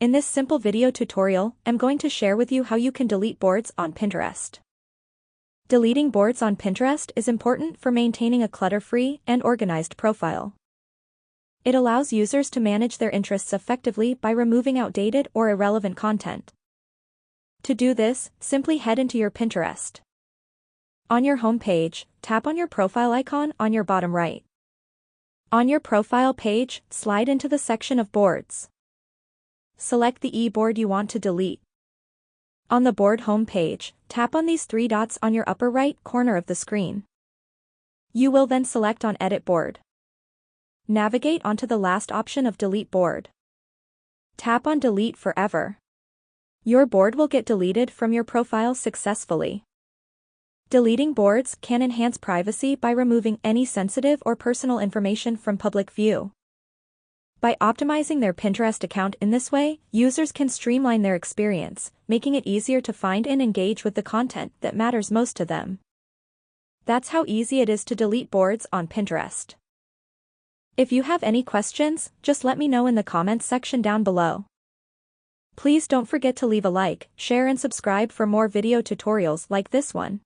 In this simple video tutorial, I'm going to share with you how you can delete boards on Pinterest. Deleting boards on Pinterest is important for maintaining a clutter-free and organized profile. It allows users to manage their interests effectively by removing outdated or irrelevant content. To do this, simply head into your Pinterest. On your home page, tap on your profile icon on your bottom right. On your profile page, slide into the section of boards. Select the board you want to delete. On the board home page, tap on these three dots on your upper right corner of the screen. You will then select on Edit Board. Navigate onto the last option of Delete Board. Tap on Delete Forever. Your board will get deleted from your profile successfully. Deleting boards can enhance privacy by removing any sensitive or personal information from public view. By optimizing their Pinterest account in this way, users can streamline their experience, making it easier to find and engage with the content that matters most to them. That's how easy it is to delete boards on Pinterest. If you have any questions, just let me know in the comments section down below. Please don't forget to leave a like, share and subscribe for more video tutorials like this one.